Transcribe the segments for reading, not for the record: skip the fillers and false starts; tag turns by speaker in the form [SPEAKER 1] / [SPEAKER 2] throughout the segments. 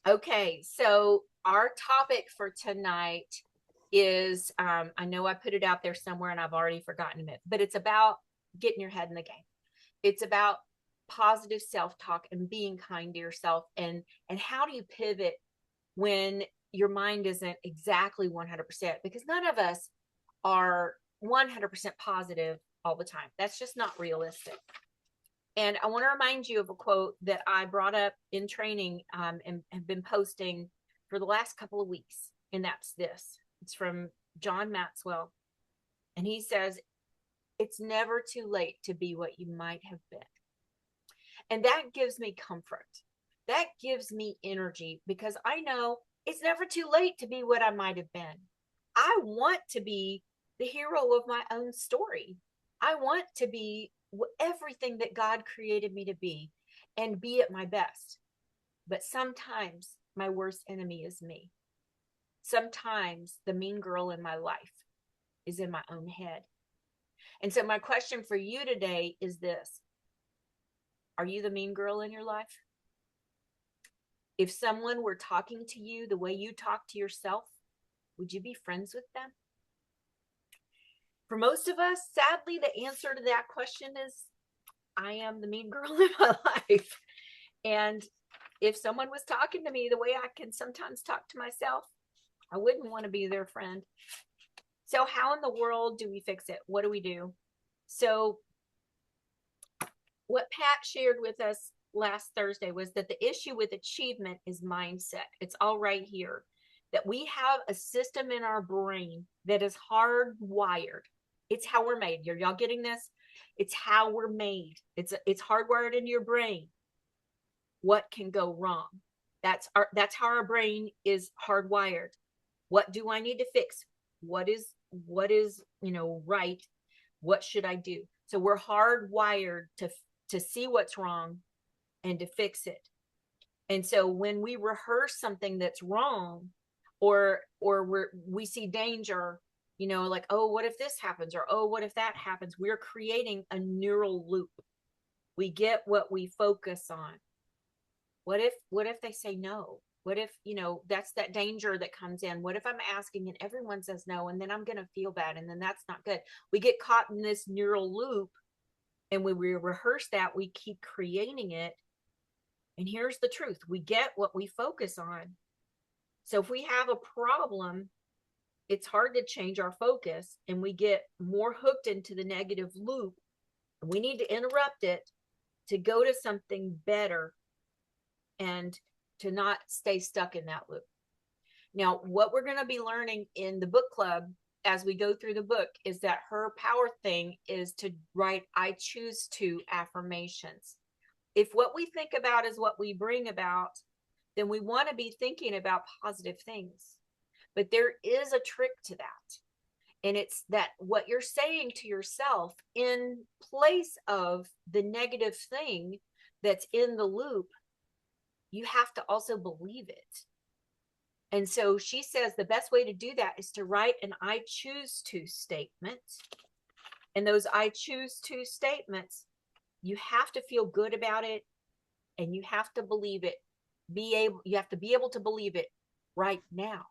[SPEAKER 1] Okay, so our topic for tonight is I know I put it out there somewhere and I've already forgotten it, but it's about getting your head in the game. It's about positive self-talk and being kind to yourself, and how do you pivot when your mind isn't exactly 100%, because none of us are 100% positive all the time. That's just not realistic. And I want to remind you of a quote that I brought up in training, and have been posting for the last couple of weeks. And that's this: it's from John Maxwell. And he says, it's never too late to be what you might have been. And that gives me comfort. That gives me energy because I know it's never too late to be what I might have been. I want to be the hero of my own story. I want to be everything that God created me to be and be at my best. But sometimes my worst enemy is me. Sometimes the mean girl in my life is in my own head. And so, my question for you today is this: are you the mean girl in your life? If someone were talking to you the way you talk to yourself, would you be friends with them? For most of us, sadly, the answer to that question is I am the mean girl in my life. And if someone was talking to me the way I can sometimes talk to myself, I wouldn't want to be their friend. So, how in the world do we fix it? What do we do? So, what Pat shared with us last Thursday was that the issue with achievement is mindset. It's all right here, that we have a system in our brain that is hardwired. It's how we're made. Y'all getting this? It's how we're made. It's hardwired into your brain. What can go wrong? That's how our brain is hardwired. What do I need to fix? What is right? What should I do? So we're hardwired to see what's wrong and to fix it. And so when we rehearse something that's wrong, or we see danger, like, oh, what if this happens, or oh, what if that happens, we're creating a neural loop. We get what we focus on. What if they say no? What if, that's that danger that comes in? What if I'm asking and everyone says no, and then I'm going to feel bad, and then that's not good. We get caught in this neural loop, and when we rehearse that, we keep creating it. And here's the truth: we get what we focus on. So if we have a problem, it's hard to change our focus, and we get more hooked into the negative loop. We need to interrupt it to go to something better and to not stay stuck in that loop. Now, what we're going to be learning in the book club as we go through the book is that her power thing is to write I choose to affirmations. If what we think about is what we bring about, then we want to be thinking about positive things. But there is a trick to that. And it's that what you're saying to yourself in place of the negative thing that's in the loop, you have to also believe it. And so she says the best way to do that is to write an I choose to statement. And those I choose to statements, you have to feel good about it, and you have to believe it. You have to be able to believe it right now.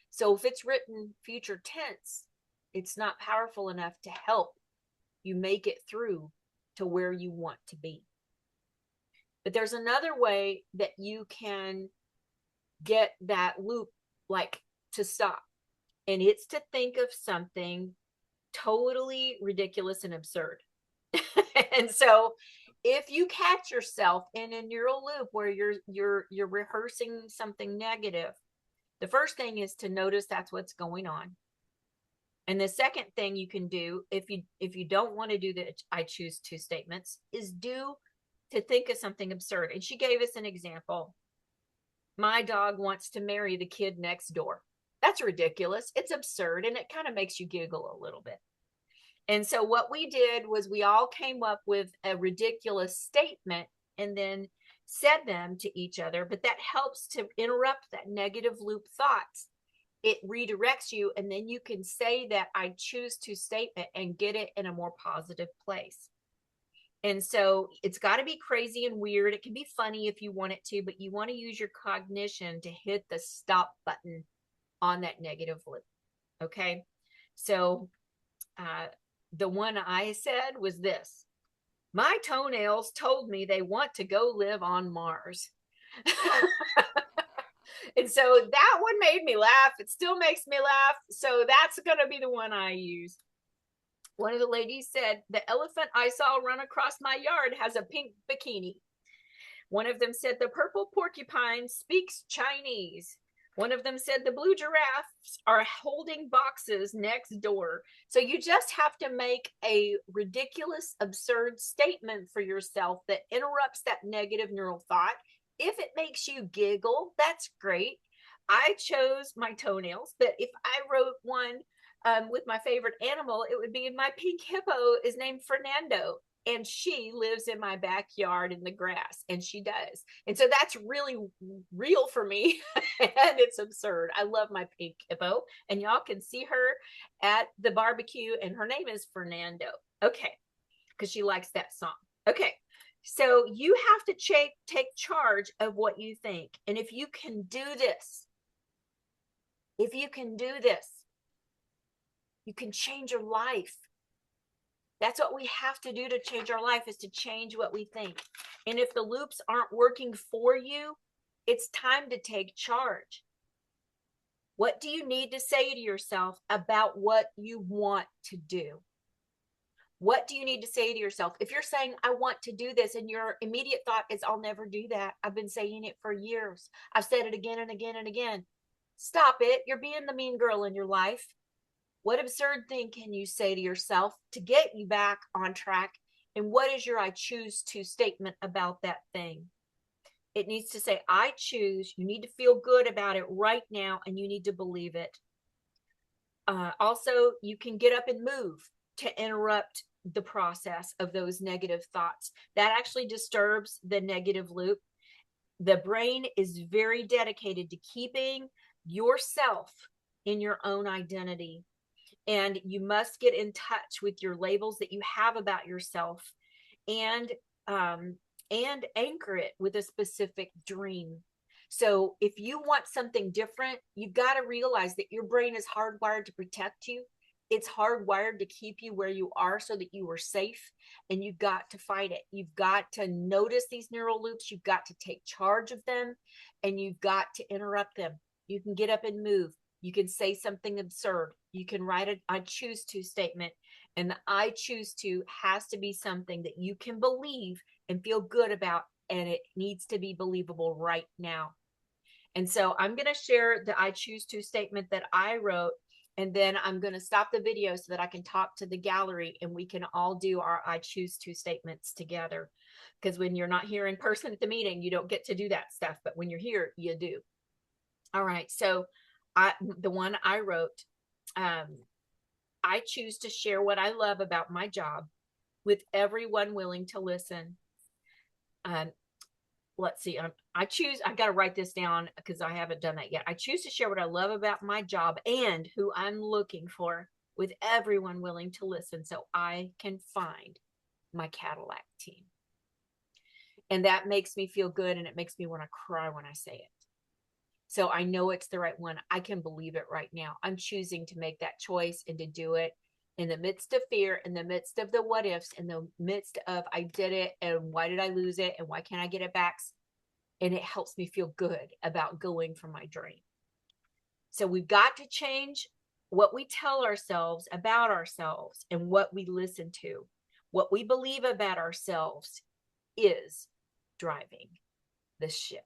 [SPEAKER 1] So if it's written future tense, it's not powerful enough to help you make it through to where you want to be. But there's another way that you can get that loop to stop. And it's to think of something totally ridiculous and absurd. And so if you catch yourself in a neural loop where you're rehearsing something negative, the first thing is to notice that's what's going on. And the second thing you can do, if you don't want to do the I choose to statements, is to think of something absurd. And she gave us an example. My dog wants to marry the kid next door. That's ridiculous. It's absurd, and it kind of makes you giggle a little bit. And so what we did was we all came up with a ridiculous statement and then said them to each other. But that helps to interrupt that negative loop thoughts. It redirects you, and then you can say that I choose to statement and get it in a more positive place. And so it's got to be crazy and weird. It can be funny if you want it to, but you want to use your cognition to hit the stop button on that negative loop. Okay. So the one I said was this: my toenails told me they want to go live on Mars. And so that one made me laugh. It still makes me laugh. So that's going to be the one I use. One of the ladies said, the elephant I saw run across my yard has a pink bikini. One of them said, the purple porcupine speaks Chinese. One of them said, the blue giraffes are holding boxes next door. So you just have to make a ridiculous, absurd statement for yourself that interrupts that negative neural thought. If it makes you giggle, that's great. I chose my toenails, but if I wrote one with my favorite animal, it would be my pink hippo is named Fernando, and she lives in my backyard in the grass, and she does. And so that's really real for me, and it's absurd. I love my pink hippo, and y'all can see her at the barbecue, and her name is Fernando. Okay, because she likes that song. Okay, so you have to take charge of what you think. And if you can do this, you can change your life. That's what we have to do to change our life, is to change what we think. And if the loops aren't working for you, it's time to take charge. What do you need to say to yourself about what you want to do? What do you need to say to yourself? If you're saying, I want to do this, and your immediate thought is, I'll never do that. I've been saying it for years. I've said it again and again and again. Stop it. You're being the mean girl in your life. What absurd thing can you say to yourself to get you back on track? And what is your I choose to statement about that thing? It needs to say, I choose. You need to feel good about it right now, and you need to believe it. Also, you can get up and move to interrupt the process of those negative thoughts. That actually disturbs the negative loop. The brain is very dedicated to keeping yourself in your own identity. And you must get in touch with your labels that you have about yourself, and anchor it with a specific dream. So if you want something different, you've got to realize that your brain is hardwired to protect you. It's hardwired to keep you where you are so that you are safe, and you've got to fight it. You've got to notice these neural loops. You've got to take charge of them, and you've got to interrupt them. You can get up and move. You can say something absurd. You can write an I choose to statement. And the I choose to has to be something that you can believe and feel good about. And it needs to be believable right now. And so I'm going to share the I choose to statement that I wrote. And then I'm going to stop the video so that I can talk to the gallery, and we can all do our I choose to statements together. Because when you're not here in person at the meeting, you don't get to do that stuff. But when you're here, you do. All right. So the one I wrote, I choose to share what I love about my job with everyone willing to listen. Let's see. I got to write this down because I haven't done that yet. I choose to share what I love about my job and who I'm looking for with everyone willing to listen, so I can find my Cadillac team. And that makes me feel good, and it makes me want to cry when I say it. So I know it's the right one. I can believe it right now. I'm choosing to make that choice and to do it in the midst of fear, in the midst of the what ifs, in the midst of I did it, and why did I lose it, and why can't I get it back? And it helps me feel good about going for my dream. So we've got to change what we tell ourselves about ourselves and what we listen to. What we believe about ourselves is driving the ship.